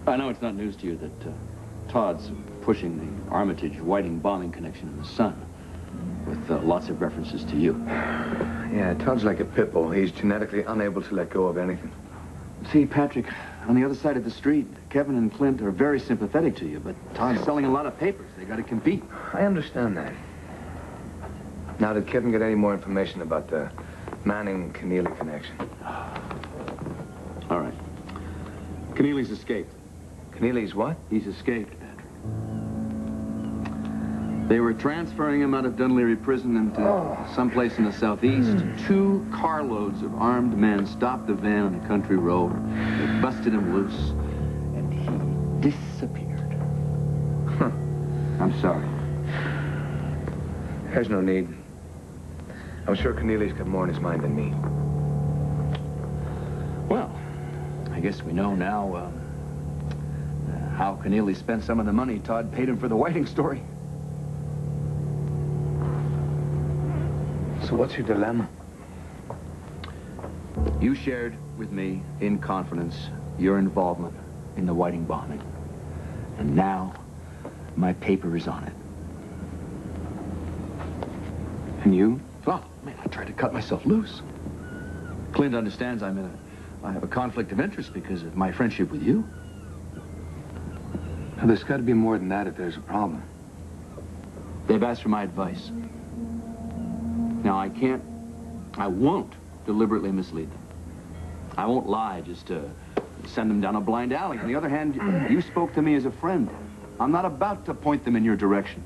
I know it's not news to you that Todd's pushing the Armitage-Whiting bombing connection in the Sun, with lots of references to you. Yeah, Todd's like a pit bull. He's genetically unable to let go of anything. See, Patrick, on the other side of the street, Kevin and Clint are very sympathetic to you, but Todd's selling a lot of papers. They got to compete. I understand that. Now, did Kevin get any more information about the Manning-Keneally connection? All right. Keneally's escaped. Keneally's what? He's escaped, Patrick. They were transferring him out of Dunleary Prison into someplace in the southeast. 2 carloads of armed men stopped the van on a country road. They busted him loose, and he disappeared. Huh. I'm sorry. There's no need. I'm sure Keneally's got more in his mind than me. Well, I guess we know now how Keneally spent some of the money Todd paid him for the Whiting story. So what's your dilemma? You shared with me, in confidence, your involvement in the Whiting bombing. And now, my paper is on it. And you? Well, man, I tried to cut myself loose. Clint understands I have a conflict of interest because of my friendship with you. Now, there's got to be more than that if there's a problem. They've asked for my advice. Now, I won't deliberately mislead them. I won't lie just to send them down a blind alley. On the other hand, you spoke to me as a friend. I'm not about to point them in your direction.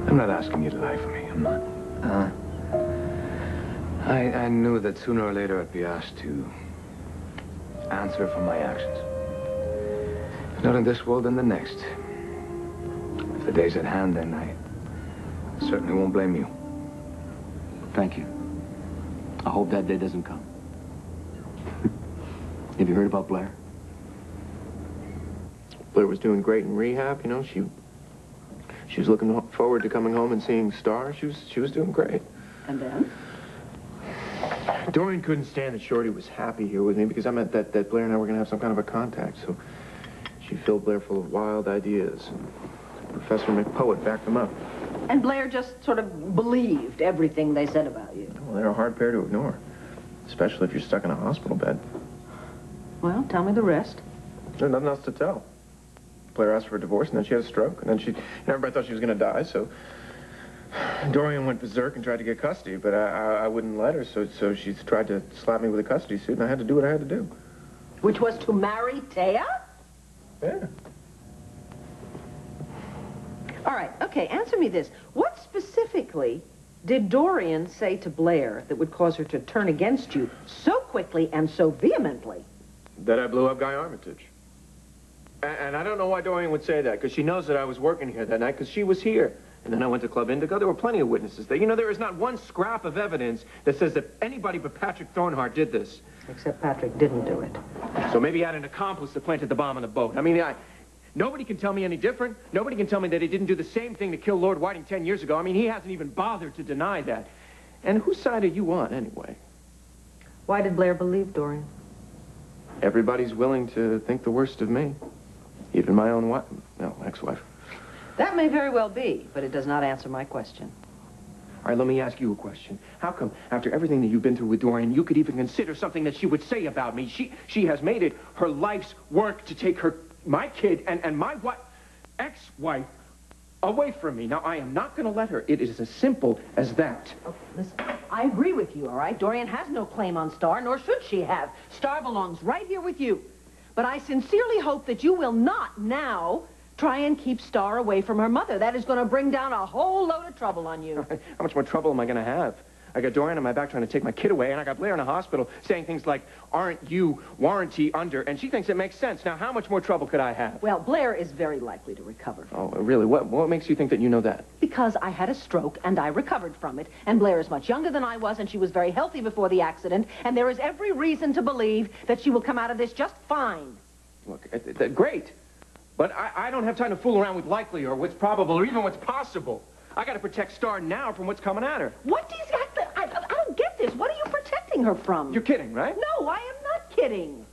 I'm not asking you to lie for me. I'm not. I knew that sooner or later I'd be asked to answer for my actions. If not in this world, then the next. If the day's at hand, then I certainly won't blame you. Thank you. I hope that day doesn't come. Have you heard about Blair? Blair was doing great in rehab, you know. She was looking forward to coming home and seeing Star. She was doing great. And then? Dorian couldn't stand that Shorty was happy here with me because I meant that Blair and I were going to have some kind of a contact. So she filled Blair full of wild ideas. Professor McPoet backed them up. And Blair just sort of believed everything they said about you. Well, they're a hard pair to ignore, especially if you're stuck in a hospital bed. Well, tell me the rest. There's nothing else to tell. Blair asked for a divorce, and then she had a stroke, and then everybody thought she was going to die, so Dorian went berserk and tried to get custody, but I wouldn't let her, so she tried to slap me with a custody suit, and I had to do what I had to do. Which was to marry Taya? Yeah. All right, okay, answer me this. What specifically did Dorian say to Blair that would cause her to turn against you so quickly and so vehemently? That I blew up Guy Armitage. And I don't know why Dorian would say that, because she knows that I was working here that night, because she was here. And then I went to Club Indigo. There were plenty of witnesses there. You know, there is not one scrap of evidence that says that anybody but Patrick Thornhart did this. Except Patrick didn't do it. So maybe he had an accomplice that planted the bomb on the boat. I mean, nobody can tell me any different. Nobody can tell me that he didn't do the same thing to kill Lord Whiting 10 years ago. I mean, he hasn't even bothered to deny that. And whose side are you on, anyway? Why did Blair believe Dorian? Everybody's willing to think the worst of me. Even my own wife, no, ex-wife. That may very well be, but it does not answer my question. All right, let me ask you a question. How come, after everything that you've been through with Dorian, you could even consider something that she would say about me? She has made it her life's work to take my kid and my ex-wife away from me. Now, I am not going to let her. It is as simple as that. Okay, listen, I agree with you, all right? Dorian has no claim on Star, nor should she have. Star belongs right here with you. But I sincerely hope that you will not now try and keep Star away from her mother. That is going to bring down a whole load of trouble on you. How much more trouble am I going to have? I got Dorian on my back trying to take my kid away, and I got Blair in a hospital saying things like, aren't you warranty under? And she thinks it makes sense. Now, how much more trouble could I have? Well, Blair is very likely to recover. Oh, really? What makes you think that you know that? Because I had a stroke, and I recovered from it. And Blair is much younger than I was, and she was very healthy before the accident. And there is every reason to believe that she will come out of this just fine. Look, great. But I don't have time to fool around with likely or what's probable or even what's possible. I got to protect Star now from what's coming at her. What do you got? I don't get this. What are you protecting protecting her from. You're kidding, right? No, I am not kidding.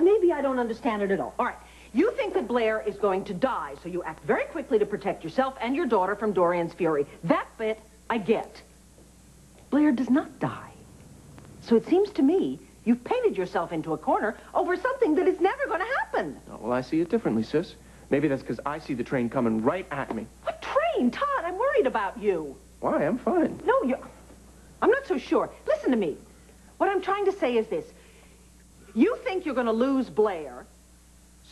Maybe I don't understand it at all. All right. You think that Blair is going to die, so you act very quickly to protect yourself and your daughter from Dorian's fury. That bit I get. Blair does not die. So it seems to me you've painted yourself into a corner over something that is never going to happen. Oh, well, I see it differently, sis. Maybe that's because I see the train coming right at me. What train? Todd, I'm worried about you. Why? I'm fine. No, I'm not so sure. Listen to me. What I'm trying to say is this. You think you're going to lose Blair,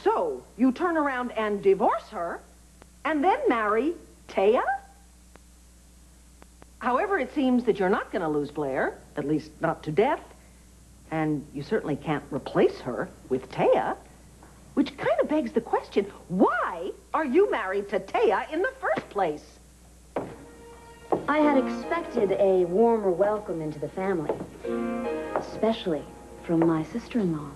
so you turn around and divorce her, and then marry Taya? However, it seems that you're not going to lose Blair, at least not to death, and you certainly can't replace her with Taya, which kind of begs the question, why are you married to Taya in the first place? I had expected a warmer welcome into the family, especially from my sister-in-law.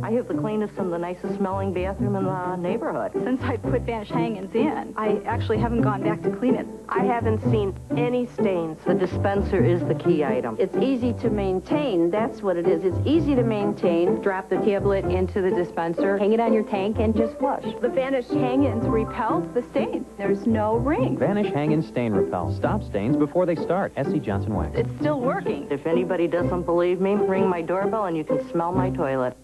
I have the cleanest and the nicest smelling bathroom in the neighborhood. Since I put Vanish Hangings in, I actually haven't gone back to clean it. I haven't seen any stains. The dispenser is the key item. It's easy to maintain. That's what it is. It's easy to maintain. Drop the tablet into the dispenser, hang it on your tank, and just flush. The Vanish Hangings repels the stains. There's no ring. Vanish Hangin' Stain Repel. Stop stains before they start. S.C. Johnson Wax. It's still working. If anybody doesn't believe me, ring my doorbell and you can smell my toilet.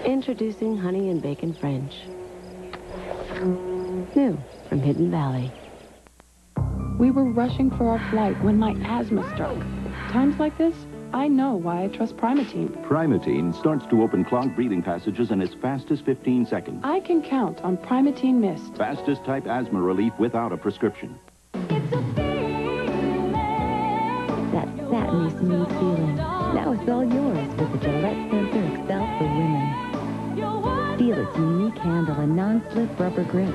Introducing Honey and Bacon French. New from Hidden Valley. We were rushing for our flight when my asthma struck. Times like this, I know why I trust Primatene. Primatene starts to open clogged breathing passages in as fast as 15 seconds. I can count on Primatene Mist. Fastest type asthma relief without a prescription. That satiny smooth feeling. Now it's all yours with the Gillette Sensor Excel for Women. Feel its unique handle and non-slip rubber grip.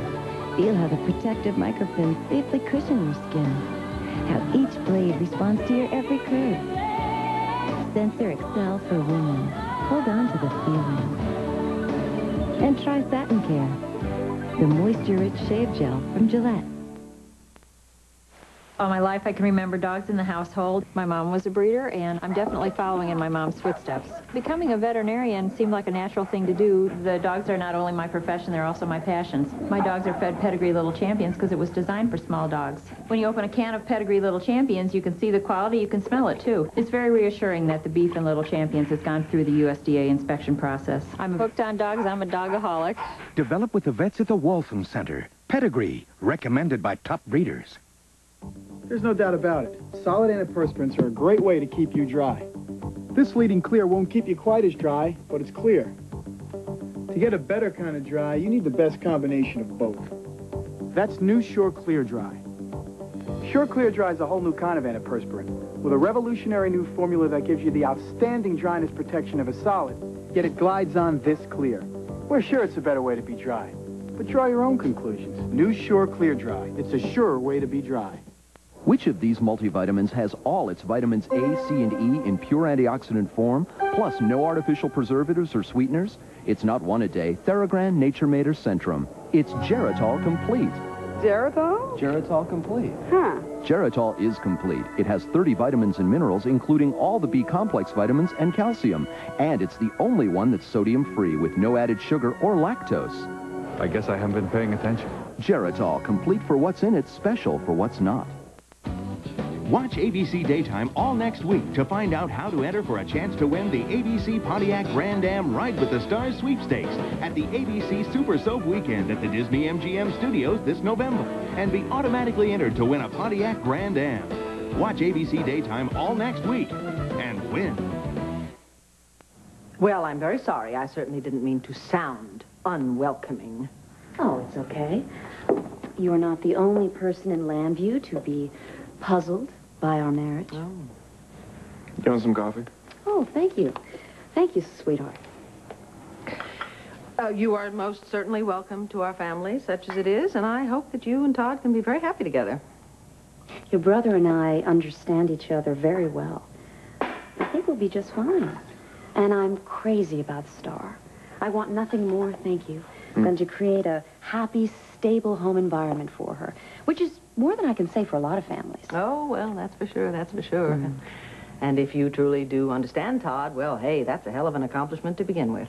Feel how the protective microfilm safely cushion your skin. How each blade responds to your every curve. Sensor Excel for Women. Hold on to the feeling. And try Satin Care, the moisture-rich shave gel from Gillette. All my life, I can remember dogs in the household. My mom was a breeder, and I'm definitely following in my mom's footsteps. Becoming a veterinarian seemed like a natural thing to do. The dogs are not only my profession, they're also my passions. My dogs are fed Pedigree Little Champions because it was designed for small dogs. When you open a can of Pedigree Little Champions, you can see the quality, you can smell it too. It's very reassuring that the beef in Little Champions has gone through the USDA inspection process. I'm hooked on dogs. I'm a dogaholic. Developed with the vets at the Waltham Center. Pedigree, recommended by top breeders. There's no doubt about it. Solid antiperspirants are a great way to keep you dry. This leading clear won't keep you quite as dry, but it's clear. To get a better kind of dry, you need the best combination of both. That's new Sure Clear Dry. Sure Clear Dry is a whole new kind of antiperspirant with a revolutionary new formula that gives you the outstanding dryness protection of a solid, yet it glides on this clear. We're sure it's a better way to be dry, but draw your own conclusions. New Sure Clear Dry. It's a surer way to be dry. Which of these multivitamins has all its vitamins A, C, and E in pure antioxidant form, plus no artificial preservatives or sweeteners? It's not one a day. Theragran, Nature Made, or Centrum. It's Geritol Complete. Geritol? Geritol Complete. Huh. Geritol is complete. It has 30 vitamins and minerals, including all the B-complex vitamins and calcium. And it's the only one that's sodium-free with no added sugar or lactose. I guess I haven't been paying attention. Geritol, complete for what's in it, special for what's not. Watch ABC Daytime all next week to find out how to enter for a chance to win the ABC Pontiac Grand Am Ride with the Stars sweepstakes at the ABC Super Soap Weekend at the Disney MGM Studios this November and be automatically entered to win a Pontiac Grand Am. Watch ABC Daytime all next week and win. Well, I'm very sorry. I certainly didn't mean to sound unwelcoming. Oh, it's okay. You're not the only person in Lambview to be puzzled by our marriage. Oh. You want some coffee? Oh, thank you. Thank you, sweetheart. You are most certainly welcome to our family, such as it is, and I hope that you and Todd can be very happy together. Your brother and I understand each other very well. I think we'll be just fine. And I'm crazy about Star. I want nothing more, thank you, than to create a happy, stable home environment for her, which is more than I can say for a lot of families. Oh, well, that's for sure, that's for sure. And if you truly do understand Todd, well, hey, that's a hell of an accomplishment to begin with.